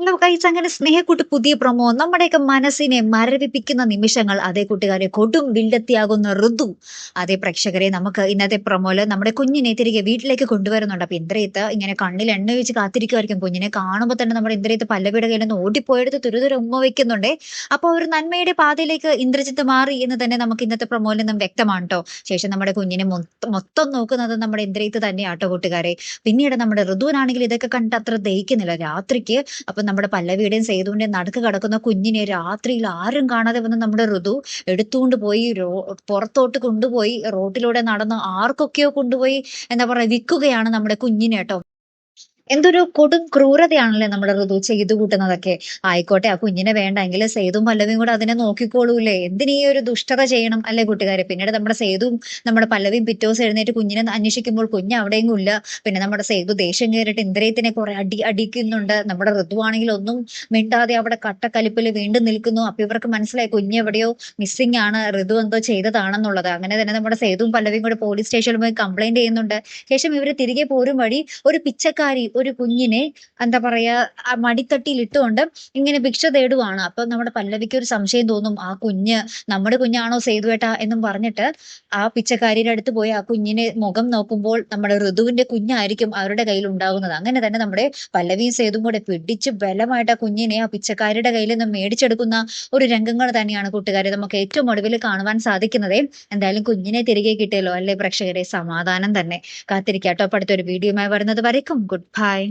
Hello guys, അങ്ങനെ സ്നേഹക്കൂട്ട് പുതിയ promo നമ്മുടെയൊക്കെ മനസ്സിനെ മരവിപ്പിക്കുന്ന നിമിഷങ്ങൾ. അതേ കൂട്ടുകാരെ, കൊടും വില്ലത്തിയാകുന്ന ഋതു. അതേ പ്രേക്ഷകരെ, നമുക്ക് ഇന്നത്തെ പ്രൊമോയില് നമ്മുടെ കുഞ്ഞിനെ തിരികെ വീട്ടിലേക്ക് കൊണ്ടുവരുന്നുണ്ട്. അപ്പൊ ഇന്ദ്രിയത്ത് ഇങ്ങനെ കണ്ണിൽ എണ്ണ വെച്ച് കാത്തിരിക്കുമായിരിക്കും. കുഞ്ഞിനെ കാണുമ്പോൾ തന്നെ നമ്മുടെ ഇന്ദ്രിയത്ത് പല്ലവിയുടെ കയ്യിൽ നിന്ന് ഓടിപ്പോയെടുത്ത് തുരുതുര ഉമ്മ വെക്കുന്നുണ്ടേ. അപ്പൊ ഒരു നന്മയുടെ പാതയിലേക്ക് ഇന്ദ്രജിത്ത് മാറി എന്ന് തന്നെ നമുക്ക് ഇന്നത്തെ പ്രൊമോയിൽ നിന്നും വ്യക്തമാണ് കേട്ടോ. ശേഷം നമ്മുടെ കുഞ്ഞിനെ മൊത്തം നോക്കുന്നത് നമ്മുടെ ഇന്ദ്രിയത്ത് തന്നെയാട്ടോ കൂട്ടുകാരെ. പിന്നീട് നമ്മുടെ ഋതുവിനാണെങ്കിൽ ഇതൊക്കെ കണ്ടിട്ട് അത്ര ദഹിക്കുന്നില്ല. രാത്രിക്ക് അപ്പൊ നമ്മുടെ പല്ലവിയുടെയും സേതുവിന്റെയും നടുക്ക് കിടക്കുന്ന കുഞ്ഞിനെ രാത്രിയിൽ ആരും കാണാതെ വന്ന് നമ്മുടെ ഋതു എടുത്തുകൊണ്ട് പോയി പുറത്തോട്ട് കൊണ്ടുപോയി റോട്ടിലൂടെ നടന്ന് ആർക്കൊക്കെയോ കൊണ്ടുപോയി എന്താ പറയാ വിൽക്കുകയാണ് നമ്മുടെ കുഞ്ഞിനെ കേട്ടോ. എന്തൊരു കൊടും ക്രൂരതയാണല്ലേ നമ്മുടെ ഋതു ചെയ്തു കൂട്ടുന്നതൊക്കെ. ആയിക്കോട്ടെ, ആ കുഞ്ഞിനെ വേണ്ടെങ്കിൽ സേതുവും പല്ലവിയും കൂടെ അതിനെ നോക്കിക്കോളൂല്ലേ. എന്തിനീ ഒരു ദുഷ്ടത ചെയ്യണം അല്ലേ കൂട്ടുകാരെ. പിന്നീട് നമ്മുടെ സേതുവും നമ്മുടെ പല്ലവിയും പിറ്റേ ദിവസം എഴുന്നേറ്റ് കുഞ്ഞിനെ അന്വേഷിക്കുമ്പോൾ കുഞ്ഞ് അവിടെയെങ്കിലും ഇല്ല. പിന്നെ നമ്മുടെ സേതു ദേഷ്യം കയറിയിട്ട് ഇന്ദ്രിയത്തിനെ കുറെ അടിക്കുന്നുണ്ട്. നമ്മുടെ ഋതുവാണെങ്കിൽ ഒന്നും മിണ്ടാതെ അവിടെ കട്ടക്കലിപ്പിൽ വീണ്ടും നിൽക്കുന്നു. അപ്പൊ ഇവർക്ക് മനസ്സിലായി കുഞ്ഞ് എവിടെയോ മിസ്സിംഗ് ആണ്, ഋതു എന്തോ ചെയ്തതാണെന്നുള്ളത്. അങ്ങനെ തന്നെ നമ്മുടെ സേതുവും പല്ലവിയും കൂടെ പോലീസ് സ്റ്റേഷനിൽ പോയി കംപ്ലൈന്റ് ചെയ്യുന്നുണ്ട്. ശേഷം ഇവര് തിരികെ പോരും വഴി ഒരു പിച്ചക്കാരി ഒരു കുഞ്ഞിനെ എന്താ പറയാ മടിത്തട്ടിയിൽ ഇട്ടുകൊണ്ട് ഇങ്ങനെ ഭിക്ഷ തേടുവാണ്. അപ്പൊ നമ്മുടെ പല്ലവിക്ക് ഒരു സംശയം തോന്നും, ആ കുഞ്ഞ് നമ്മുടെ കുഞ്ഞാണോ സേതുവേട്ട എന്നും പറഞ്ഞിട്ട് ആ പിച്ചക്കാരിയുടെ അടുത്ത് പോയി ആ കുഞ്ഞിനെ മുഖം നോക്കുമ്പോൾ നമ്മുടെ ഋതുവിന്റെ കുഞ്ഞായിരിക്കും അവരുടെ കയ്യിൽ ഉണ്ടാകുന്നത്. അങ്ങനെ തന്നെ നമ്മുടെ പല്ലവിയും സേതുവും കൂടെ പിടിച്ച് ബലമായിട്ട് ആ കുഞ്ഞിനെ ആ പിച്ചക്കാരിയുടെ കയ്യിൽ നിന്ന് മേടിച്ചെടുക്കുന്ന ഒരു രംഗങ്ങൾ തന്നെയാണ് കൂട്ടുകാരെ നമുക്ക് ഏറ്റവും ഒടുവിൽ കാണുവാൻ സാധിക്കുന്നത്. എന്തായാലും കുഞ്ഞിനെ തിരികെ കിട്ടിയല്ലോ അല്ലേ പ്രേക്ഷകരെ, സമാധാനം തന്നെ. കാത്തിരിക്കാട്ടോ. അപ്പൊ അടുത്തൊരു വീഡിയോയുമായി വരുന്നത് വരയ്ക്കും ഗുഡ് ബൈ.